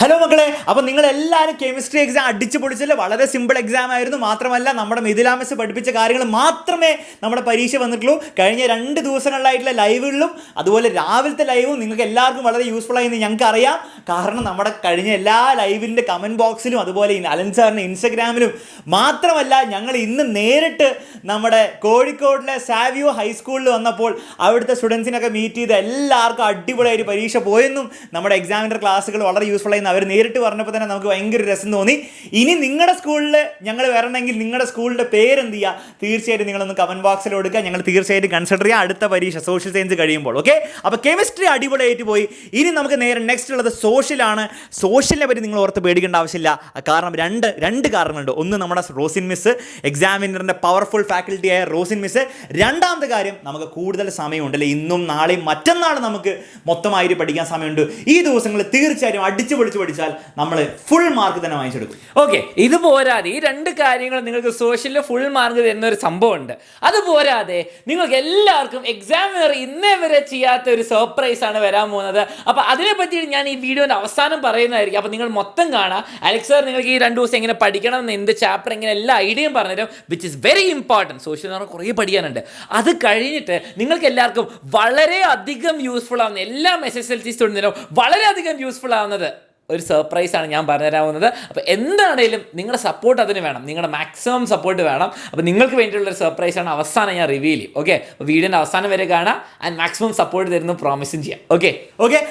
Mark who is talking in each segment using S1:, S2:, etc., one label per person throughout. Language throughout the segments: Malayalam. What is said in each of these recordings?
S1: ഹലോ മക്കളെ, അപ്പോൾ നിങ്ങളെല്ലാവരും കെമിസ്ട്രി എക്സാം അടിച്ചു പൊളിച്ചല്ലേ. വളരെ സിമ്പിൾ എക്സാം ആയിരുന്നു. മാത്രമല്ല നമ്മുടെ മിഥില മിസ് പഠിപ്പിച്ച കാര്യങ്ങൾ മാത്രമേ നമ്മുടെ പരീക്ഷ വന്നിട്ടുള്ളൂ. കഴിഞ്ഞ 2 ദിവസങ്ങളിലായിട്ടുള്ള ലൈവുകളിലും അതുപോലെ രാവിലത്തെ ലൈവും നിങ്ങൾക്ക് എല്ലാവർക്കും വളരെ യൂസ്ഫുൾ ആയെന്ന് ഞങ്ങൾക്ക് അറിയാം. കാരണം നമ്മുടെ കഴിഞ്ഞ എല്ലാ ലൈവിൻ്റെ കമൻറ്റ് ബോക്സിലും അതുപോലെ അലൻ സാറിൻ്റെ ഇൻസ്റ്റഗ്രാമിലും മാത്രമല്ല ഞങ്ങൾ ഇന്ന് നേരിട്ട് നമ്മുടെ കോഴിക്കോടിലെ സാവിയോ ഹൈസ്കൂളിൽ വന്നപ്പോൾ അവിടുത്തെ സ്റ്റുഡൻസിനൊക്കെ മീറ്റ് ചെയ്ത് എല്ലാവർക്കും അടിപൊളിയായിട്ട് പരീക്ഷ പോയെന്നും നമ്മുടെ എക്സാമിൻ്റെ ക്ലാസ്സുകൾ വളരെ യൂസ്ഫുൾ ആയി അവർ നേരിട്ട് പറഞ്ഞപ്പോൾ തന്നെ നമുക്ക് ഭയങ്കര രസം തോന്നി. ഇനി നിങ്ങളുടെ സ്കൂളിൽ ഞങ്ങൾ വരണമെങ്കിൽ നിങ്ങളുടെ സ്കൂളിൻ്റെ പേരെന്ത് ചെയ്യുക, തീർച്ചയായിട്ടും നിങ്ങളൊന്ന് കമൻറ്റ് ബോക്സിൽ കൊടുക്കുക. ഞങ്ങൾ തീർച്ചയായിട്ടും കൺസിഡർ ചെയ്യുക അടുത്ത പരീക്ഷ സോഷ്യൽ സയൻസ് കഴിയുമ്പോൾ. ഓക്കെ, അപ്പോൾ കെമിസ്ട്രി അടിപൊളിയായിട്ട് പോയി. ഇനി നമുക്ക് നേരെ നെക്സ്റ്റ് ഉള്ളത് സോഷ്യലാണ്. സോഷ്യലിനെ പറ്റി നിങ്ങൾ ഓർത്ത് പേടിക്കേണ്ട ആവശ്യമില്ല. കാരണം രണ്ട് കാരണങ്ങളുണ്ട്. ഒന്ന്, നമ്മുടെ റോസിൻ മിസ്, എക്സാമിനറിൻ്റെ പവർഫുൾ ഫാക്കൽറ്റിയായ റോസിൻ മിസ്. രണ്ടാമത്തെ കാര്യം, നമുക്ക് കൂടുതൽ സമയമുണ്ട് അല്ലേ. ഇന്നും നാളെയും മറ്റന്നാളും നമുക്ക് മൊത്തമായിട്ട് പഠിക്കാൻ സമയമുണ്ട്. ഈ ദിവസങ്ങളിൽ തീർച്ചയായും അടിച്ചു പഠിച്ചാൽ നമ്മൾ ഫുൾ മാർക്ക് തന്നെ വാങ്ങിച്ചെടുക്കും.
S2: ഓക്കെ, ഇത് പോരാതെ ഈ 2 കാര്യങ്ങൾ നിങ്ങൾക്ക് സോഷ്യലിൽ ഫുൾ മാർക്ക് തരുന്ന ഒരു സംഭവമുണ്ട്. അത് പോരാതെ നിങ്ങൾക്ക് എല്ലാവർക്കും എക്സാമിനർ ഇന്നേ വരെ ചെയ്യാത്ത ഒരു സർപ്രൈസ് ആണ് വരാൻ പോകുന്നത്. അപ്പോൾ അതിനെപ്പറ്റി ഞാൻ ഈ വീഡിയോൻ്റെ അവസാനം പറയുന്നതായിരിക്കും. അപ്പോൾ നിങ്ങൾ മൊത്തം കാണാം. അലക്സ് സാർ നിങ്ങൾക്ക് ഈ 2 ദിവസം എങ്ങനെ പഠിക്കണം എന്ന്, എന്ത് ചാപ്റ്റർ, എങ്ങനെ എല്ലാ ഐഡിയയും പറഞ്ഞുതരും. Which is very important. Social എന്ന് പറഞ്ഞാൽ കുറേ പഠിക്കാനുണ്ട്. അത് കഴിഞ്ഞിട്ട് നിങ്ങൾക്ക് എല്ലാവർക്കും വളരെയധികം യൂസ്ഫുൾ ആവുന്ന, എല്ലാ SSLC സ്റ്റുഡൻറ്റിനും വളരെയധികം യൂസ്ഫുൾ ആവുന്നത് ഒരു സർപ്രൈസാണ് ഞാൻ പറഞ്ഞുതരാവുന്നത്. അപ്പോൾ എന്താണേലും നിങ്ങളുടെ സപ്പോർട്ട് അതിന് വേണം, നിങ്ങളുടെ മാക്സിമം സപ്പോർട്ട് വേണം. അപ്പോൾ നിങ്ങൾക്ക് വേണ്ടിയിട്ടുള്ളൊരു സർപ്രൈസാണ് അവസാനം ഞാൻ റിവീൽ ചെയ്യും. ഓക്കെ, അപ്പോൾ വീഡിയോൻ്റെ അവസാനം വരെ കാണാം. ആൻഡ് മാക്സിമം സപ്പോർട്ട് തരുന്നു പ്രോമിസും ചെയ്യാം. ഓക്കെ,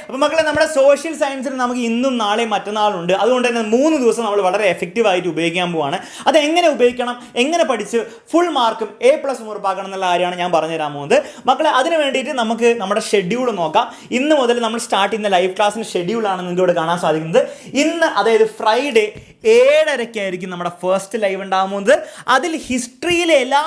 S1: അപ്പോൾ മക്കളെ, നമ്മുടെ സോഷ്യൽ സയൻസിന് നമുക്ക് ഇന്നും നാളെയും മറ്റന്നാളുണ്ട്. അതുകൊണ്ട് തന്നെ 3 ദിവസം നമ്മൾ വളരെ എഫക്റ്റീവായിട്ട് ഉപയോഗിക്കാൻ പോവാണ്. അത് എങ്ങനെ ഉപയോഗിക്കണം, എങ്ങനെ പഠിച്ച് ഫുൾ മാർക്കും A+ ഉറപ്പാക്കണം എന്നുള്ള കാര്യമാണ് ഞാൻ പറഞ്ഞുതരാൻ പോകുന്നത്. മക്കളെ, അതിന് വേണ്ടിയിട്ട് നമുക്ക് നമ്മുടെ ഷെഡ്യൂൾ നോക്കാം. ഇന്ന് മുതൽ നമ്മൾ സ്റ്റാർട്ട് ചെയ്യുന്ന ലൈവ് ക്ലാസ്സിൻ്റെ ഷെഡ്യൂളാണ് നിങ്ങൾക്ക് ഇവിടെ കാണാൻ സാധിക്കുന്നത്. ഇന്ന്, അതായത് ഫ്രൈഡേ 7:30 നമ്മുടെ ഫസ്റ്റ് ലൈവ് ഉണ്ടാകുന്നത്. അതിൽ ഹിസ്റ്ററിയിലെ എല്ലാ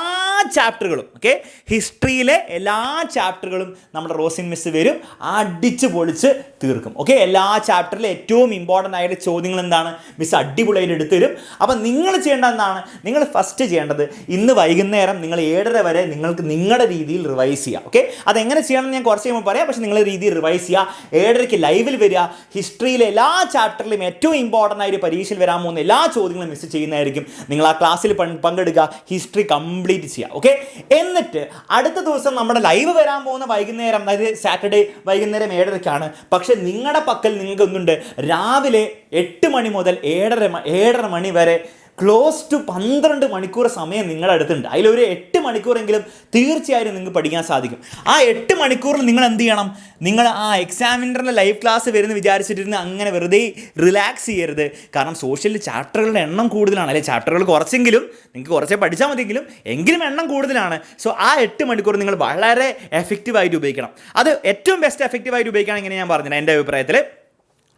S1: ചാപ്റ്ററുകളും, ഓക്കെ, ഹിസ്റ്ററിയിലെ എല്ലാ ചാപ്റ്ററുകളും നമ്മുടെ റോസിൻ മിസ് വരും, അടിച്ച് പൊളിച്ച് തീർക്കും. ഓക്കെ, എല്ലാ ചാപ്റ്ററിലെ ഏറ്റവും ഇമ്പോർട്ടൻ്റ് ആയിട്ട് ചോദ്യങ്ങൾ എന്താണ് മിസ് അടിപൊളിയായിട്ട് എടുത്തു തരും. അപ്പം നിങ്ങൾ ചെയ്യേണ്ടത് എന്താണ്, നിങ്ങൾ ഫസ്റ്റ് ചെയ്യേണ്ടത് ഇന്ന് വൈകുന്നേരം നിങ്ങൾ 7:30 വരെ നിങ്ങൾക്ക് നിങ്ങളുടെ രീതിയിൽ റിവൈസ് ചെയ്യുക. ഓക്കെ, അതെങ്ങനെ ചെയ്യണമെന്ന് ഞാൻ കുറച്ച് കഴിയുമ്പോൾ പറയാം. പക്ഷേ നിങ്ങളുടെ രീതിയിൽ റിവൈസ് ചെയ്യുക. 7:30 ലൈവിൽ വരിക. ഹിസ്റ്ററിയിലെ എല്ലാ ചാപ്റ്ററിലും ഏറ്റവും ഇമ്പോർട്ടൻ്റ് ആയിട്ട് പരീക്ഷയിൽ വരാൻ പോകുന്ന എല്ലാ ചോദ്യങ്ങളും മിസ് ചെയ്യുന്നതായിരിക്കും. നിങ്ങൾ ആ ക്ലാസ്സിൽ പങ്കെടുക്കുക, ഹിസ്റ്ററി കംപ്ലീറ്റ് ചെയ്യുക. ഓക്കെ, എന്നിട്ട് അടുത്ത ദിവസം നമ്മുടെ ലൈവ് വരാൻ പോകുന്ന വൈകുന്നേരം, അതായത് സാറ്റർഡേ വൈകുന്നേരം 7:30 പക്ഷേ നിങ്ങളുടെ പക്കൽ നിങ്ങൾക്ക് ഒന്നുണ്ട്, രാവിലെ 8 മണി മുതൽ 7:30 മണി വരെ ക്ലോസ് ടു 12 മണിക്കൂർ സമയം നിങ്ങളുടെ അടുത്തുണ്ട്. അതിലൊരു 8 മണിക്കൂറെങ്കിലും തീർച്ചയായും നിങ്ങൾക്ക് പഠിക്കാൻ സാധിക്കും. ആ 8 മണിക്കൂറിൽ നിങ്ങൾ എന്ത് ചെയ്യണം, നിങ്ങൾ ആ എക്സാമിനറിൻ്റെ ലൈവ് ക്ലാസ് വരുന്ന വിചാരിച്ചിട്ടിരുന്ന് അങ്ങനെ വെറുതെ റിലാക്സ് ചെയ്യരുത്. കാരണം സോഷ്യലിൽ ചാപ്റ്ററുകളുടെ എണ്ണം കൂടുതലാണ് അല്ലെ. ചാപ്റ്ററുകൾ കുറച്ചെങ്കിലും നിങ്ങൾക്ക് കുറച്ചേ പഠിച്ചാൽ മതിയെങ്കിലും എണ്ണം കൂടുതലാണ്. സോ ആ 8 മണിക്കൂർ നിങ്ങൾ വളരെ എഫക്റ്റീവായിട്ട് ഉപയോഗിക്കണം. അത് ഏറ്റവും ബെസ്റ്റ് എഫക്റ്റീവായിട്ട് ഉപയോഗിക്കണം എങ്ങനെ ഞാൻ പറഞ്ഞത് എൻ്റെ അഭിപ്രായത്തിൽ.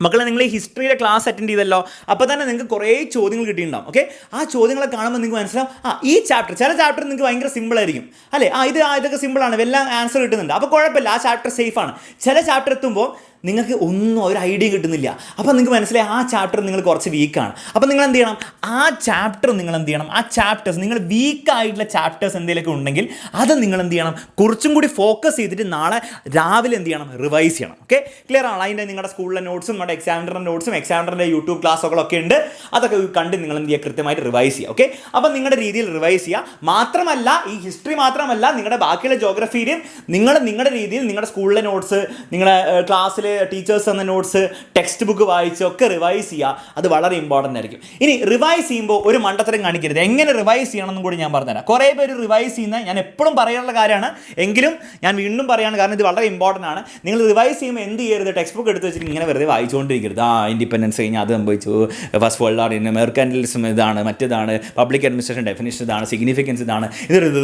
S1: മക്കളെ, നിങ്ങൾ ഈ ഹിസ്റ്ററിയുടെ ക്ലാസ് അറ്റൻഡ് ചെയ്തല്ലോ, അപ്പോൾ തന്നെ നിങ്ങൾക്ക് കുറേ ചോദ്യങ്ങൾ കിട്ടിയിട്ടുണ്ടാവും. ഓക്കെ, ആ ചോദ്യങ്ങളെ കാണുമ്പോൾ നിങ്ങൾക്ക് മനസ്സിലാവും, ഈ ചാപ്റ്റർ, ചില ചാപ്റ്റർ നിങ്ങൾക്ക് ഭയങ്കര സിമ്പിളായിരിക്കും അല്ലേ. ഇതൊക്കെ സിമ്പിളാണ്, എല്ലാം ആൻസർ കിട്ടുന്നുണ്ട്, അപ്പോൾ കുഴപ്പമില്ല, ആ ചാപ്റ്റർ സേഫാണ്. ചില ചാപ്റ്റർ എത്തുമ്പോൾ നിങ്ങൾക്ക് ഒന്നും ഒരു ഐഡിയ കിട്ടുന്നില്ല. അപ്പോൾ നിങ്ങൾക്ക് മനസ്സിലായി ആ ചാപ്റ്റർ നിങ്ങൾ കുറച്ച് വീക്കാണ്. അപ്പോൾ നിങ്ങൾ എന്ത് ചെയ്യണം, ആ ചാപ്റ്റേഴ്സ് നിങ്ങൾ വീക്കായിട്ടുള്ള ചാപ്റ്റേഴ്സ് എന്തെങ്കിലുമൊക്കെ ഉണ്ടെങ്കിൽ അത് നിങ്ങൾ എന്ത് ചെയ്യണം, കുറച്ചും കൂടി ഫോക്കസ് ചെയ്തിട്ട് നാളെ രാവിലെ എന്ത് ചെയ്യണം, റിവൈസ് ചെയ്യണം. ഓക്കെ, ക്ലിയർ ആണ്. അതിൻ്റെ നിങ്ങളുടെ സ്കൂളിലെ നോട്ട്സും നമ്മുടെ എക്സാമിനറിൻ്റെ നോട്ട്സും എക്സാമിനറിൻ്റെ യൂട്യൂബ് ക്ലാസ്സുകളൊക്കെ ഉണ്ട്. അതൊക്കെ കണ്ട് നിങ്ങൾ എന്ത് ചെയ്യുക, കൃത്യമായിട്ട് റിവൈസ് ചെയ്യുക. ഓക്കെ, അപ്പോൾ നിങ്ങളുടെ രീതിയിൽ റിവൈസ് ചെയ്യുക. മാത്രമല്ല, ഈ ഹിസ്റ്ററി മാത്രമല്ല, നിങ്ങളുടെ ബാക്കിയുള്ള ജോഗ്രഫിയിലും നിങ്ങളുടെ രീതിയിൽ നിങ്ങളുടെ സ്കൂളിലെ നോട്ട്സ്, നിങ്ങളുടെ ക്ലാസ്സിൽ ടീച്ചേഴ്സ് എന്ന നോട്ട്സ്, ടെക്സ്റ്റ് ബുക്ക് വായിച്ച് ഒക്കെ റിവൈസ് ചെയ്യുക. അത് വളരെ ഇമ്പോർട്ടൻ്റ് ആയിരിക്കും. ഇനി റിവൈസ് ചെയ്യുമ്പോൾ ഒരു മണ്ടത്തരം കാണിക്കരുത്. എങ്ങനെ റിവൈസ് ചെയ്യണമെന്നും കൂടി ഞാൻ പറഞ്ഞുതരാം. കുറേ പേര് റിവൈസ് ചെയ്യുന്ന, ഞാൻ എപ്പോഴും പറയാനുള്ള കാര്യമാണ്, എങ്കിലും ഞാൻ വീണ്ടും പറയുകയാണ്, കാരണം ഇത് വളരെ ഇമ്പോർട്ടൻ്റ് ആണ്. നിങ്ങൾ റിവൈസ് ചെയ്യുമ്പോൾ എന്ത് ചെയ്യരുത്, ടെക്സ്റ്റ് ബുക്ക് എടുത്ത് വെച്ചിട്ട് ഇങ്ങനെ വെറുതെ വായിച്ചുകൊണ്ടിരിക്കരുത്. ഇൻഡിപെൻഡൻസ് കഴിഞ്ഞാൽ അത് സംഭവിച്ചു, ഫസ്റ്റ് വേൾഡ് വാർ, മെർക്കന്റിലിസം ഇതാണ്, മറ്റേതാണ്, പബ്ലിക് അഡ്മിനിസ്ട്രേഷൻ ഡെഫിനിഷൻ ഇതാണ്, സിഗ്നിഫിക്കൻസ് ഇതാണ്, ഇത്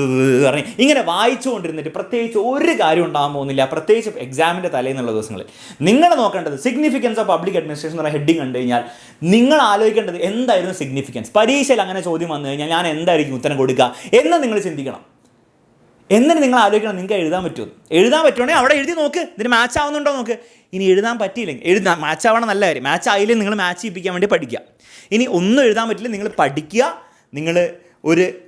S1: പറഞ്ഞ് ഇങ്ങനെ വായിച്ചുകൊണ്ടിരുന്നിട്ട് പ്രത്യേകിച്ച് ഒരു കാര്യം ഉണ്ടാകാൻ പോകുന്നില്ല. പ്രത്യേകിച്ച് എക്സാമിൻ്റെ തലേന്നുള്ള ദിവസങ്ങളിൽ നിങ്ങൾ നോക്കേണ്ടത് സിഗ്നിഫിക്കൻസ് ഓഫ് പബ്ലിക് അഡ്മിനിസ്ട്രേഷൻ എന്നുള്ള ഹെഡിങ് കണ്ടു കഴിഞ്ഞാൽ നിങ്ങൾ ആലോചിക്കേണ്ടത് എന്തായിരുന്നു സിഗ്നിഫിക്കൻസ്. പരീക്ഷയിൽ അങ്ങനെ ചോദ്യം വന്നു കഴിഞ്ഞാൽ ഞാൻ എന്തായിരിക്കും ഉത്തരം കൊടുക്കുക എന്ന് നിങ്ങൾ ചിന്തിക്കണം. എന്നിട്ട് നിങ്ങൾ ആലോചിക്കണം, നിങ്ങൾക്ക് എഴുതാൻ പറ്റുമെങ്കിൽ അവിടെ എഴുതി നോക്ക്, ഇതിന് മാച്ച് ആവുന്നുണ്ടോ നോക്ക്. ഇനി എഴുതാൻ പറ്റിയില്ലെങ്കിൽ മാച്ച് ആവണം, നല്ല കാര്യം. മാച്ച് ആയില്ലെങ്കിൽ നിങ്ങൾ മാച്ച് ചെയ്യിപ്പിക്കാൻ വേണ്ടി പഠിക്കുക. ഇനി ഒന്നും എഴുതാൻ പറ്റില്ല, നിങ്ങൾ പഠിക്കുക. നിങ്ങൾ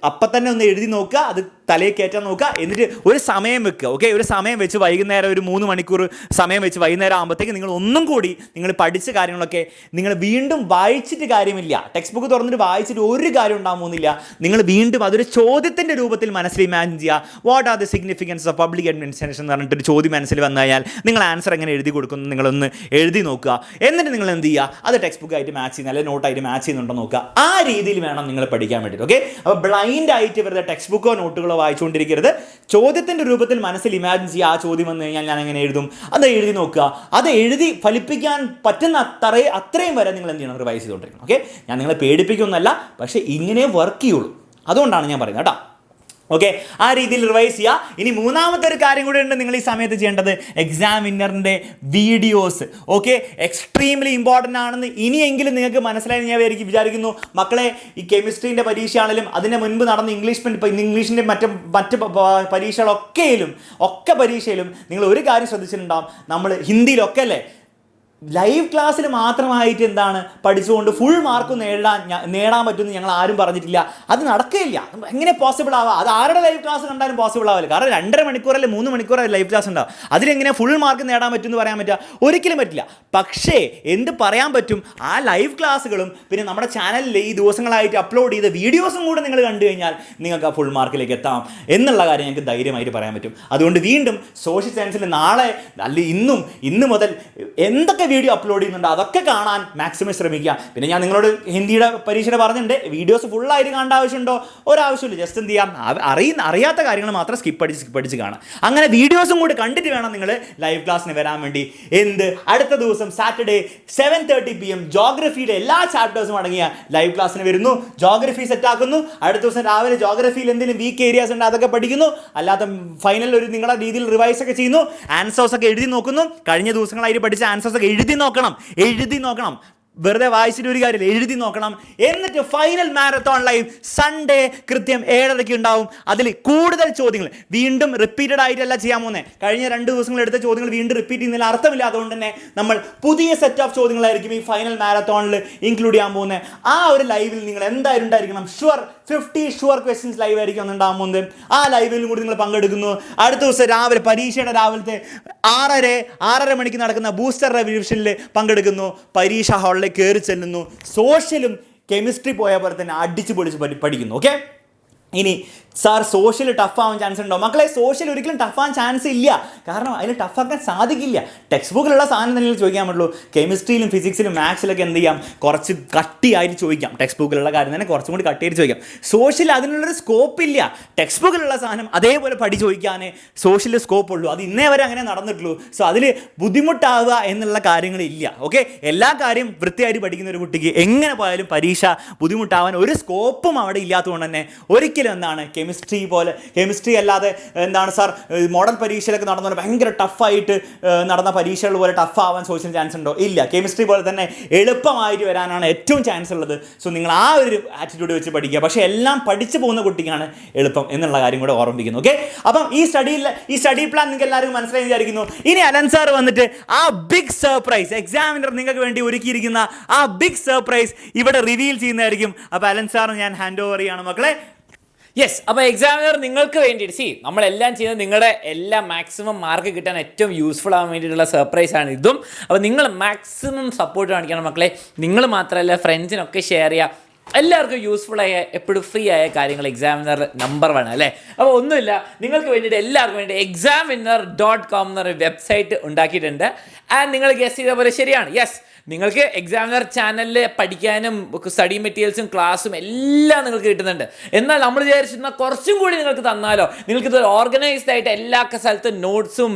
S1: അപ്പം തന്നെ ഒന്ന് എഴുതി നോക്കുക. അത് തലയിൽ കയറ്റാൻ നോക്കുക. എന്നിട്ട് ഒരു സമയം വെക്കുക. ഓക്കെ, ഒരു സമയം വെച്ച് വൈകുന്നേരം ഒരു 3 മണിക്കൂർ സമയം വെച്ച് വൈകുന്നേരം ആകുമ്പോഴത്തേക്ക് നിങ്ങൾ ഒന്നും കൂടി നിങ്ങൾ പഠിച്ച കാര്യങ്ങളൊക്കെ നിങ്ങൾ വീണ്ടും വായിച്ചിട്ട് കാര്യമില്ല. ടെക്സ്റ്റ് ബുക്ക് തുറന്നിട്ട് വായിച്ചിട്ട് ഒരു കാര്യം ഉണ്ടാകാൻ പോകുന്നില്ല. നിങ്ങൾ വീണ്ടും അതൊരു ചോദ്യത്തിൻ്റെ രൂപത്തിൽ മനസ്സിൽ ഇമാജിൻ ചെയ്യുക. What are the significance of public administration എന്ന് പറഞ്ഞിട്ടൊരു ചോദ്യം മനസ്സിൽ വന്നു കഴിഞ്ഞാൽ നിങ്ങൾ ആൻസർ എങ്ങനെ എഴുതി കൊടുക്കുന്നു നിങ്ങളൊന്ന് എഴുതി നോക്കുക. എന്നിട്ട് നിങ്ങൾ എന്ത് ചെയ്യുക, അത് ടെക്സ്റ്റ് ബുക്ക് ആയിട്ട് മാച്ച് ചെയ്യുന്ന അല്ലെങ്കിൽ നോട്ടായിട്ട് മാച്ച് ചെയ്യുന്നുണ്ടോ നോക്കുക. ആ രീതിയിൽ വേണം നിങ്ങൾ പഠിക്കാൻ വേണ്ടിയിട്ട്. ഓക്കെ, അപ്പോൾ ബ്ലൈൻഡ് ആയിട്ട് വെറുതെ ടെക്സ്റ്റ് ബുക്കോ നോട്ടുകളോ വായിച്ചുകൊണ്ടിരിക്കരുത്. ചോദ്യത്തിൻ്റെ രൂപത്തിൽ മനസ്സിൽ ഇമാജിൻ ചെയ്യുക. ആ ചോദ്യം വന്നു കഴിഞ്ഞാൽ ഞാൻ എങ്ങനെ എഴുതും, അത് എഴുതി നോക്കുക. അത് എഴുതി ഫലിപ്പിക്കാൻ പറ്റുന്ന അത്രയും വരെ നിങ്ങൾ എന്ത് ചെയ്യണം, റിവൈസ് ചെയ്തുകൊണ്ടിരിക്കണം. ഓക്കെ, ഞാൻ നിങ്ങളെ പേടിപ്പിക്കൊന്നുമല്ല, പക്ഷേ ഇങ്ങനെ വർക്ക് ചെയ്യുള്ളൂ. അതുകൊണ്ടാണ് ഞാൻ പറയുന്നത് കേട്ടോ. ഓക്കെ, ആ രീതിയിൽ റിവൈസ് ചെയ്യുക. ഇനി മൂന്നാമത്തെ ഒരു കാര്യം കൂടി ഉണ്ട് നിങ്ങൾ ഈ സമയത്ത് ചെയ്യേണ്ടത്, എക്സാം വിന്നറിൻ്റെ വീഡിയോസ്. ഓക്കെ, എക്സ്ട്രീംലി ഇമ്പോർട്ടൻ്റ് ആണെന്ന് ഇനിയെങ്കിലും നിങ്ങൾക്ക് മനസ്സിലായി ഞാൻ വിചാരിക്കുന്നു. മക്കളെ, ഈ കെമിസ്ട്രീൻ്റെ പരീക്ഷയാണെങ്കിലും അതിന് മുൻപ് നടന്ന ഇംഗ്ലീഷിൻ്റെ മറ്റ് പരീക്ഷകളൊക്കെയിലും പരീക്ഷയിലും നിങ്ങൾ ഒരു കാര്യം ശ്രദ്ധിച്ചിട്ടുണ്ടാകും. നമ്മൾ ഹിന്ദിയിലൊക്കെ അല്ലേ ലൈവ് ക്ലാസ്സിൽ മാത്രമായിട്ട് എന്താണ് പഠിച്ചുകൊണ്ട് ഫുൾ മാർക്ക് നേടാൻ പറ്റുമെന്ന് ഞങ്ങൾ ആരും പറഞ്ഞിട്ടില്ല. അത് നടക്കുകയില്ല. എങ്ങനെ പോസിബിൾ ആവുക? അത് ആരുടെ ലൈവ് ക്ലാസ് കണ്ടാലും പോസിബിൾ ആവില്ല. കാരണം 2.5 മണിക്കൂർ അല്ലെങ്കിൽ 3 മണിക്കൂർ ലൈവ് ക്ലാസ് ഉണ്ടാവും. അതിലെങ്ങനെ ഫുൾ മാർക്ക് നേടാൻ പറ്റുമെന്ന് പറയാൻ പറ്റുക? ഒരിക്കലും പറ്റില്ല. പക്ഷേ എന്ത് പറയാൻ പറ്റും, ആ ലൈവ് ക്ലാസ്സുകളും പിന്നെ നമ്മുടെ ചാനലിൽ ഈ ദിവസങ്ങളായിട്ട് അപ്ലോഡ് ചെയ്ത വീഡിയോസും കൂടെ നിങ്ങൾ കണ്ടു കഴിഞ്ഞാൽ നിങ്ങൾക്ക് ആ ഫുൾ മാർക്കിലേക്ക് എത്താം എന്നുള്ള കാര്യം ഞങ്ങൾക്ക് ധൈര്യമായിട്ട് പറയാൻ പറ്റും. അതുകൊണ്ട് വീണ്ടും സോഷ്യൽ സയൻസിൽ നാളെ അല്ലെങ്കിൽ ഇന്ന് മുതൽ എന്തൊക്കെ വീഡിയോ അപ്ലോഡ് ചെയ്യുന്നുണ്ട് അതൊക്കെ കാണാൻ മാക്സിമം ശ്രമിക്കുക. പിന്നെ ഞാൻ നിങ്ങളോട് ഹിന്ദിയുടെ പരീക്ഷയുടെ പറഞ്ഞിട്ടുണ്ട്, വീഡിയോസ് ഫുള്ളായിട്ട് കാണേണ്ട ആവശ്യമുണ്ടോ? ഒരാവശ്യമില്ല. ജസ്റ്റ് എന്ത് ചെയ്യാം, അറിയാത്ത കാര്യങ്ങൾ മാത്രം സ്കിപ്പ് അടിച്ച് കാണാം. അങ്ങനെ വീഡിയോസും കൂടി കണ്ടിട്ട് വേണം നിങ്ങൾ ലൈവ് ക്ലാസ്സിന് വരാൻ വേണ്ടി. അടുത്ത ദിവസം സാറ്റർഡേ 7:30 PM ജോഗ്രഫിയുടെ എല്ലാ ചാപ്റ്റേഴ്സും അടങ്ങിയ ലൈവ് ക്ലാസ്സിന് വരുന്നു. ജോഗ്രഫി സെറ്റാക്കുന്നു. അടുത്ത ദിവസം രാവിലെ ജോഗ്രഫിയിൽ എന്തെങ്കിലും വീക്ക് ഏരിയാസ് ഉണ്ട് അതൊക്കെ പഠിക്കുന്നു. അല്ലാത്ത ഫൈനൽ ഒരു നിങ്ങളുടെ രീതിയിൽ റിവൈസ് ഒക്കെ ചെയ്യുന്നു. ആൻസേഴ്സ് ഒക്കെ എഴുതി നോക്കുന്നു. കഴിഞ്ഞ ദിവസങ്ങളായിട്ട് പഠിച്ച ആൻസേഴ്സ് ഒക്കെ എഴുതി നോക്കണം. വെറുതെ വായിച്ചിട്ട് ഒരു കാര്യമില്ല, എഴുതി നോക്കണം. എന്നിട്ട് ഫൈനൽ മാരത്തോൺ ലൈവ് സൺഡേ കൃത്യം 7:30 ഉണ്ടാവും. അതിൽ കൂടുതൽ ചോദ്യങ്ങൾ വീണ്ടും റിപ്പീറ്റഡ് ആയിട്ടല്ല ചെയ്യാൻ പോകുന്നത്. കഴിഞ്ഞ 2 ദിവസങ്ങൾ എടുത്ത ചോദ്യങ്ങൾ വീണ്ടും റിപ്പീറ്റ് ചെയ്യുന്നതിൽ അർത്ഥമില്ല. അതുകൊണ്ട് തന്നെ നമ്മൾ പുതിയ സെറ്റ് ഓഫ് ചോദ്യങ്ങളായിരിക്കും ഈ ഫൈനൽ മാരത്തോണിൽ ഇൻക്ലൂഡ് ചെയ്യാൻ പോകുന്നത്. ആ ഒരു ലൈവിൽ നിങ്ങൾ എന്തായാലും ഉണ്ടായിരിക്കണം. 50 ഷുവർ ക്വസ്റ്റ്യൻസ് ലൈവ് ആയിരിക്കും ഉണ്ടാകാൻ പോകുന്നത്. ആ ലൈവിലും കൂടി നിങ്ങൾ പങ്കെടുക്കുന്നു. അടുത്ത ദിവസം രാവിലെ പരീക്ഷയുടെ രാവിലത്തെ 6:30 മണിക്ക് നടക്കുന്ന ബൂസ്റ്റർ റിവിഷനിൽ പങ്കെടുക്കുന്നു. പരീക്ഷാ ഹാളിലേക്ക് കയറി ചെല്ലുന്നു. സോഷ്യലും കെമിസ്ട്രി പോയ പോലെ തന്നെ അടിച്ച് പൊളിച്ച് പഠിക്കുന്നു. ഓക്കെ, ഇനി സാർ സോഷ്യൽ ടഫാവാൻ ചാൻസ് ഉണ്ടോ? മക്കളെ, സോഷ്യൽ ഒരിക്കലും ടഫാൻ ചാൻസ് ഇല്ല. കാരണം അതിന് ടഫാക്കാൻ സാധിക്കില്ല. ടെക്സ്റ്റ് ബുക്കിലുള്ള സാധനം തന്നെ ചോദിക്കാൻ പറ്റുള്ളൂ. കെമിസ്ട്രിയിലും ഫിസിക്സിലും മാത്സിലൊക്കെ എന്ത് ചെയ്യാം, കുറച്ച് കട്ടിയായിട്ട് ചോദിക്കാം. ടെക്സ്റ്റ് ബുക്കിലുള്ള കാര്യം തന്നെ കുറച്ചും കൂടി കട്ടിയായിട്ട് ചോദിക്കാം. സോഷ്യൽ അതിനുള്ളൊരു സ്കോപ്പ് ഇല്ല. ടെക്സ്റ്റ് ബുക്കിലുള്ള സാധനം അതേപോലെ ചോദിക്കാനേ സോഷ്യലിൽ സ്കോപ്പ് ഉള്ളൂ. അത് ഇന്നേ വരെ അങ്ങനെ നടന്നിട്ടുള്ളൂ. സോ അതിൽ ബുദ്ധിമുട്ടാവുക എന്നുള്ള കാര്യങ്ങളില്ല. ഓക്കെ, എല്ലാ കാര്യം വൃത്തിയായിട്ട് പഠിക്കുന്ന ഒരു കുട്ടിക്ക് എങ്ങനെ പോയാലും പരീക്ഷ ബുദ്ധിമുട്ടാവാൻ ഒരു സ്കോപ്പും അവിടെ ഇല്ലാത്തതുകൊണ്ട് തന്നെ ഒരിക്കലും എന്താണ് കെമിസ്ട്രി അല്ലാതെ എന്താണ് സാർ മോഡൽ പരീക്ഷയിലൊക്കെ നടന്ന ഭയങ്കര ടഫായിട്ട് നടന്ന പരീക്ഷകൾ പോലെ ടഫാവാൻ സോഷ്യൽ ചാൻസ് ഉണ്ടോ? ഇല്ല. കെമിസ്ട്രി പോലെ തന്നെ എളുപ്പമായിട്ട് വരാനാണ് ഏറ്റവും ചാൻസ് ഉള്ളത്. സോ നിങ്ങൾ ആ ഒരു ആറ്റിറ്റ്യൂഡ് വെച്ച് പഠിക്കുക. പക്ഷേ എല്ലാം പഠിച്ചു പോകുന്ന കുട്ടിക്കാണ് എളുപ്പം എന്നുള്ള കാര്യം കൂടെ ഓർമ്മിപ്പിക്കുന്നു. ഓക്കെ, അപ്പം ഈ സ്റ്റഡി പ്ലാൻ നിങ്ങൾക്ക് എല്ലാവർക്കും മനസ്സിലായി വിചാരിക്കുന്നു. ഇനി അലൻ സാർ വന്നിട്ട് ആ ബിഗ് സർപ്രൈസ് എക്സാമിനർ നിങ്ങൾക്ക് വേണ്ടി ഒരുക്കിയിരിക്കുന്ന ആ ബിഗ് സർപ്രൈസ് ഇവിടെ റിവീൽ ചെയ്യുന്നതായിരിക്കും. അപ്പോൾ അലൻ സാർ ഞാൻ ഹാൻഡ് ഓവർ ചെയ്യാണ് മക്കളെ.
S2: യെസ്, അപ്പോൾ എക്സാമിനർ നിങ്ങൾക്ക് വേണ്ടിയിട്ട് നമ്മളെല്ലാം ചെയ്യുന്നത് നിങ്ങളുടെ എല്ലാ മാക്സിമം മാർക്ക് കിട്ടാൻ ഏറ്റവും യൂസ്ഫുൾ ആവാൻ വേണ്ടിയിട്ടുള്ള സർപ്രൈസ് ആണ് ഇതും. അപ്പോൾ നിങ്ങൾ മാക്സിമം സപ്പോർട്ട് കാണിക്കണം മക്കളെ. നിങ്ങൾ മാത്രമല്ല ഫ്രണ്ട്സിനൊക്കെ ഷെയർ ചെയ്യുക. എല്ലാവർക്കും യൂസ്ഫുൾ ആയ എപ്പോഴും ഫ്രീ ആയ കാര്യങ്ങൾ എക്സാമിനർ നമ്പർ 1 അല്ലേ. അപ്പോൾ ഒന്നുമില്ല, നിങ്ങൾക്ക് വേണ്ടിയിട്ട് എല്ലാവർക്കും വേണ്ടി examiner.com എന്നൊരു വെബ്സൈറ്റ് ഉണ്ടാക്കിയിട്ടുണ്ട്. ആൻഡ് നിങ്ങൾ ഗസ് ചെയ്ത പോലെ ശരിയാണ്. യെസ്, നിങ്ങൾക്ക് എക്സാമിനർ ചാനലിൽ പഠിക്കാനും സ്റ്റഡി മെറ്റീരിയൽസും ക്ലാസ്സും എല്ലാം നിങ്ങൾക്ക് കിട്ടുന്നുണ്ട്. എന്നാൽ നമ്മൾ വിചാരിച്ചിരുന്ന കുറച്ചും കൂടി നിങ്ങൾക്ക് തന്നാലോ, നിങ്ങൾക്കിത് ഓർഗനൈസ്ഡ് ആയിട്ട് എല്ലാ സ്ഥലത്തും നോട്ട്സും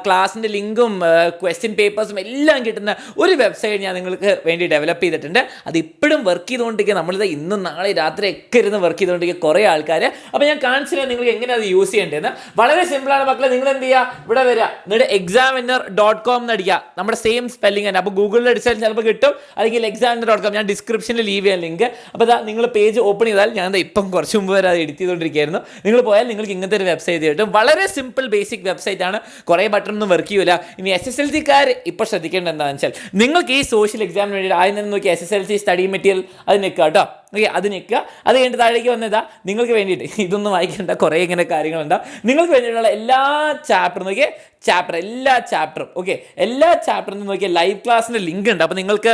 S2: ക്ലാസ്സിൻ്റെ ലിങ്കും ക്വസ്റ്റ്യൻ പേപ്പേഴ്സും എല്ലാം കിട്ടുന്ന ഒരു വെബ്സൈറ്റ് ഞാൻ നിങ്ങൾക്ക് വേണ്ടി ഡെവലപ്പ് ചെയ്തിട്ടുണ്ട്. അത് ഇപ്പോഴും വർക്ക് ചെയ്തുകൊണ്ടിരിക്കുക. നമ്മളിത് ഇന്നും നാളെ രാത്രി ഒക്കെ ഇരുന്ന് വർക്ക് ചെയ്തുകൊണ്ടിരിക്കുക കുറേ ആൾക്കാർ. അപ്പോൾ ഞാൻ കാണിച്ചില്ല നിങ്ങൾക്ക് എങ്ങനെ അത് യൂസ് ചെയ്യേണ്ടതെന്ന്. വളരെ സിമ്പിളാണ് മക്കളെ. നിങ്ങൾ എന്ത് ചെയ്യുക, ഇവിടെ വരിക, എന്നിട്ട് examiner.com എന്നടിക്കുക. നമ്മുടെ സെയിം സ്പെല്ലിംഗ് തന്നെ. അപ്പോൾ ഗൂഗിളിൽ അടിച്ചാൽ ചിലപ്പോൾ കിട്ടും, അല്ലെങ്കിൽ examiner.com. ഞാൻ ഡിസ്ക്രിപ്ഷനിൽ ലീവ് ചെയ്യാൻ ലിങ്ക്. അപ്പോൾ അതാ നിങ്ങൾ പേജ് ഓപ്പൺ ചെയ്താൽ, ഞാൻ ഇപ്പം കുറച്ച് മുമ്പ് വരെ അത് എഡിറ്റ് ചെയ്തുകൊണ്ടിരിക്കുകയായിരുന്നു. നിങ്ങൾ പോയാൽ നിങ്ങൾക്ക് ഇങ്ങനത്തെ ഒരു വെബ്സൈറ്റ് കിട്ടും. വളരെ സിമ്പിൾ ബേസിക് വെബ്സൈറ്റ് ആണ്. കുറേ ബട്ടണൊന്നും വർക്ക് ചെയ്യില്ല. ഇനി SSLC-ക്കാർ ഇപ്പോൾ ശ്രദ്ധിക്കേണ്ടത് എന്താണെന്ന് വെച്ചാൽ, നിങ്ങൾക്ക് ഈ സോഷ്യൽ എക്സാമിന് വേണ്ടി ആദ്യം തന്നെ നോക്കി SSLC സ്റ്റഡി മെറ്റീരിയൽ അത് നിൽക്കുക കേട്ടോ. ഓക്കെ, അത് ഞെക്കുക. അത് കഴിഞ്ഞിട്ട് താഴേക്ക് വന്നതാ നിങ്ങൾക്ക് വേണ്ടിയിട്ട് ഇതൊന്നും വായിക്കേണ്ട, കുറേ ഇങ്ങനെ കാര്യങ്ങളുണ്ടാവും. നിങ്ങൾക്ക് വേണ്ടിയിട്ടുള്ള എല്ലാ ചാപ്റ്ററും നോക്കിയേ, എല്ലാ ചാപ്റ്ററും ഓക്കെ, എല്ലാ ചാപ്റ്ററിനും നോക്കിയാൽ ലൈവ് ക്ലാസ്സിൻ്റെ ലിങ്ക് ഉണ്ട്. അപ്പോൾ നിങ്ങൾക്ക്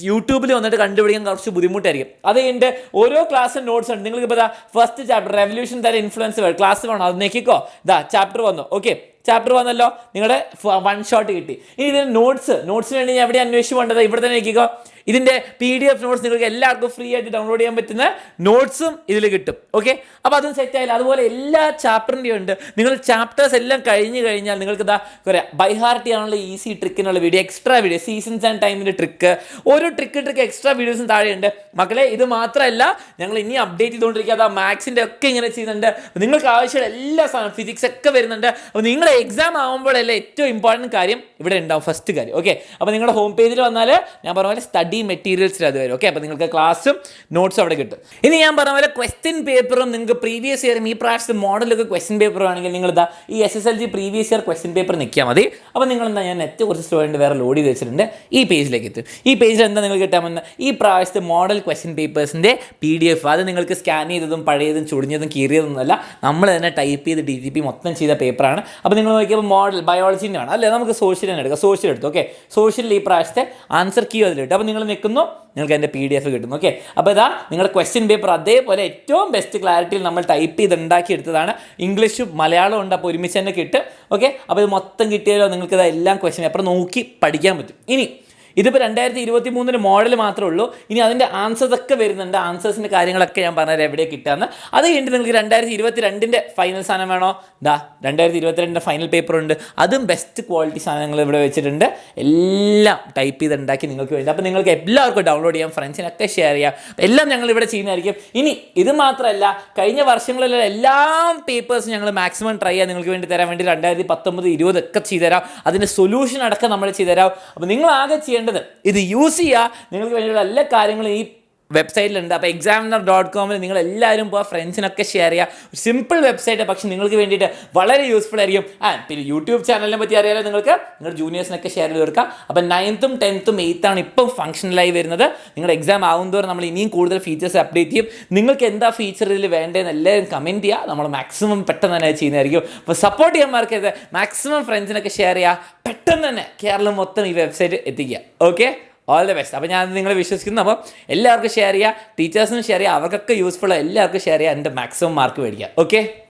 S2: യൂട്യൂബിൽ വന്നിട്ട് കണ്ടുപിടിക്കാൻ കുറച്ച് ബുദ്ധിമുട്ടായിരിക്കും. അത് കഴിഞ്ഞിട്ട് ഓരോ ക്ലാസ്സിന് നോട്ട്സ് ഉണ്ട്. നിങ്ങൾക്ക് ഇപ്പോൾ ഫസ്റ്റ് ചാപ്റ്റർ റെവല്യൂഷൻ തരം ഇൻഫ്ലുവൻസ് ക്ലാസ് വേണം, അത് നോക്കിക്കോ. ചാപ്റ്റർ വന്നു. ഓക്കെ, ചാപ്റ്റർ വന്നല്ലോ, നിങ്ങളുടെ 1 ഷോട്ട് കിട്ടി. ഇനി ഇതിന് നോട്ട്സിന് വേണ്ടി ഞാൻ എവിടെ അന്വേഷിച്ച് പോകേണ്ടത്? ഇവിടെ തന്നെ നോക്കിക്കോ. ഇതിൻ്റെ PDF നോട്ട്സ് നിങ്ങൾക്ക് എല്ലാവർക്കും ഫ്രീ ആയിട്ട് ഡൗൺലോഡ് ചെയ്യാൻ പറ്റുന്ന നോട്ട്സും ഇതിൽ കിട്ടും. ഓക്കെ, അപ്പോൾ അതും സെറ്റ് ആയില്ല. അതുപോലെ എല്ലാ ചാപ്റ്ററിൻ്റെയും ഉണ്ട്. നിങ്ങൾ ചാപ്റ്റേഴ്സ് എല്ലാം കഴിഞ്ഞ് കഴിഞ്ഞാൽ നിങ്ങൾക്ക് കുറേ ബൈ ഹാർട്ട് ചെയ്യാനുള്ള ഈസി ട്രിക്കിനുള്ള video, extra video, seasons and ടൈമിൻ്റെ ട്രിക്ക്, ഓരോ ട്രിക്ക് എക്സ്ട്രാ വീഡിയോസും താഴെയുണ്ട്. മക്കളെ, ഇത് മാത്രമല്ല, ഞങ്ങൾ ഇനി അപ്ഡേറ്റ് ചെയ്തുകൊണ്ടിരിക്കുക. മാത്സിൻ്റെ ഒക്കെ ഇങ്ങനെ ചെയ്യുന്നുണ്ട്. നിങ്ങൾക്ക് ആവശ്യമുള്ള എല്ലാ സാധനം, ഫിസിക്സ് ഒക്കെ വരുന്നുണ്ട്. അപ്പോൾ നിങ്ങളുടെ എക്സാം ആകുമ്പോഴല്ലേ ഏറ്റവും ഇമ്പോർട്ടൻറ്റ് കാര്യം ഇവിടെ ഉണ്ടാവും, ഫസ്റ്റ് കാര്യം. ഓക്കെ, അപ്പോൾ നിങ്ങളുടെ ഹോം പേജിൽ വന്നാൽ ഞാൻ പറഞ്ഞ പോലെ സ്റ്റഡി മെറ്റീരിയൽസിൽ അത് വരും. ഓക്കെ, അപ്പോൾ നിങ്ങൾക്ക് ക്ലാസ്സും നോട്ട്സും അവിടെ കിട്ടും. ഇനി ഞാൻ പറഞ്ഞ പോലെ ക്വസ്റ്റ്യൻ പേപ്പറും നിങ്ങൾക്ക് പ്രീവിയസ് ഇയറും ഈ പ്രാവശ്യത്തെ മോഡലൊക്കെ ക്വസ്റ്റ്യൻ പേപ്പർ ആണെങ്കിൽ നിങ്ങൾ ഈ SSLC previous year question paper നിൽക്കിയാൽ മതി. അപ്പോൾ നിങ്ങൾ ഞാൻ നെറ്റ് കുറച്ച് സ്റ്റുഡൻറ്റ് വേറെ ലോഡ് ചെയ്ത് വെച്ചിട്ടുണ്ട്, ഈ പേജിലേക്ക് എത്തും. ഈ പേജിൽ എന്താ നിങ്ങൾക്ക് കിട്ടാമെന്ന് ഈ പ്രാവശ്യത്തെ മോഡൽ ക്വസ്റ്റ്യൻ പേപ്പേഴ്സിൻ്റെ PDF, അത് നിങ്ങൾക്ക് സ്കാൻ ചെയ്തതും പഴയതും ചുടിഞ്ഞതും കീറിയതൊന്നുമല്ല, നമ്മൾ തന്നെ ടൈപ്പ് ചെയ്ത് DTP മൊത്തം ചെയ്ത പേപ്പറാണ്. അപ്പോൾ നിങ്ങൾ നോക്കിയപ്പോൾ മോഡൽ ബയോളജീൻ്റെ ആണ് അല്ലേ, നമുക്ക് സോഷ്യൽ തന്നെ എടുക്കാം. സോഷ്യൽ എടുത്തു. ഓക്കെ, സോഷ്യലിൽ ഈ പ്രാവശ്യത്തെ ആൻസർ കീ അതിൽ കിട്ടും. അപ്പോൾ നിങ്ങൾ നിൽക്കുന്നു, നിങ്ങൾക്ക് അതിൻ്റെ PDF കിട്ടും. ഓക്കെ, അപ്പോൾ നിങ്ങളുടെ ക്വസ്റ്റ്യൻ പേപ്പർ അതേപോലെ ഏറ്റവും ബെസ്റ്റ് ക്ലാരിറ്റിയിൽ നമ്മൾ ടൈപ്പ് ചെയ്ത് ഉണ്ടാക്കിയെടുത്തതാണ്. ഇംഗ്ലീഷും മലയാളവും ഉണ്ട്, അപ്പോൾ ഒരുമിച്ച് തന്നെ കിട്ടും. ഓക്കെ, അപ്പോൾ ഇത് മൊത്തം കിട്ടിയാലോ നിങ്ങൾക്ക് എല്ലാം ക്വസ്റ്റ്യൻ പേപ്പർ നോക്കി പഠിക്കാൻ പറ്റും. ഇനി ഇതിപ്പോൾ 2023 മോഡൽ മാത്രമേ ഉള്ളൂ. ഇനി അതിൻ്റെ ആൻസേഴ്സ് ഒക്കെ വരുന്നുണ്ട്. ആൻസേഴ്സിൻ്റെ കാര്യങ്ങളൊക്കെ ഞാൻ പറഞ്ഞാൽ എവിടെ കിട്ടാമെന്ന്. അത് കഴിഞ്ഞിട്ട് നിങ്ങൾക്ക് 2022 ഫൈനൽ സാധനം വേണോ? 2022 ഫൈനൽ പേപ്പർ ഉണ്ട്, അതും ബെസ്റ്റ് ക്വാളിറ്റി സാധനങ്ങൾ ഇവിടെ വെച്ചിട്ടുണ്ട്. എല്ലാം ടൈപ്പ് ചെയ്ത് ഉണ്ടാക്കി നിങ്ങൾക്ക് വേണ്ടി. അപ്പോൾ നിങ്ങൾക്ക് എല്ലാവർക്കും ഡൗൺലോഡ് ചെയ്യാം, ഫ്രണ്ട്സിനൊക്കെ ഷെയർ ചെയ്യാം. എല്ലാം ഞങ്ങൾ ഇവിടെ ചെയ്യുന്നതായിരിക്കും. ഇനി ഇത് മാത്രമല്ല, കഴിഞ്ഞ വർഷങ്ങളിലെ എല്ലാ പേപ്പേഴ്സും ഞങ്ങൾ മാക്സിമം ട്രൈ ചെയ്യാൻ നിങ്ങൾക്ക് വേണ്ടി തരാൻ വേണ്ടി 2019, 20 ഒക്കെ ചെയ്തുതരാം. അതിൻ്റെ സൊല്യൂഷൻ അടക്കം നമ്മൾ ചെയ്തുതരാം. അപ്പോൾ നിങ്ങൾ ആകെ ഇത് യൂസ് ചെയ്യുക. നിങ്ങൾക്ക് വേണ്ടിയുള്ള എല്ലാ കാര്യങ്ങളും ഈ വെബ്സൈറ്റിലുണ്ട്. അപ്പോൾ examiner.com നിങ്ങൾ എല്ലാവരും പോകാം, ഫ്രണ്ട്സിനൊക്കെ ഷെയർ ചെയ്യുക. ഒരു സിമ്പിൾ വെബ്സൈറ്റ്, പക്ഷേ നിങ്ങൾക്ക് വേണ്ടിയിട്ട് വളരെ യൂസ്ഫുൾ ആയിരിക്കും. പിന്നെ യൂട്യൂബ് ചാനലിനെ പറ്റി അറിയാലോ നിങ്ങൾക്ക്, നിങ്ങൾ ജൂനിയേഴ്സിനൊക്കെ ഷെയർ ചെയ്ത് കൊടുക്കുക. അപ്പോൾ 9th, 10th, 8th ഇപ്പം ഫംഗ്ഷനിലായി വരുന്നത്. നിങ്ങളുടെ എക്സാം ആകുന്നതോറും നമ്മൾ ഇനിയും കൂടുതൽ ഫീച്ചേഴ്സ് അപ്ഡേറ്റ് ചെയ്യും. നിങ്ങൾക്ക് എന്താ ഫീച്ചർ ഇതിൽ വേണ്ടതെന്ന് എല്ലാവരും കമൻറ്റ് ചെയ്യുക. നമ്മൾ മാക്സിമം പെട്ടെന്ന് തന്നെ ചെയ്യുന്നതായിരിക്കും. അപ്പോൾ സപ്പോർട്ട് ചെയ്യാൻ മറക്കരുത്. മാക്സിമം ഫ്രണ്ട്സിനൊക്കെ ഷെയർ ചെയ്യുക. പെട്ടെന്ന് തന്നെ കേരളം മൊത്തം ഈ വെബ്സൈറ്റ് എത്തിക്കുക. Okay, all the best. അപ്പോൾ ഞാൻ നിങ്ങളെ വിശ്വസിക്കുന്നു. അപ്പോൾ എല്ലാവർക്കും ഷെയർ ചെയ്യുക, ടീച്ചേഴ്സിനും ഷെയർ ചെയ്യുക, അവർക്കൊക്കെ യൂസ്ഫുൾ എല്ലാവർക്കും ഷെയർ ചെയ്യുക. എൻ്റെ മാക്സിമം മാർക്ക് മേടിക്കുക. ഓക്കെ.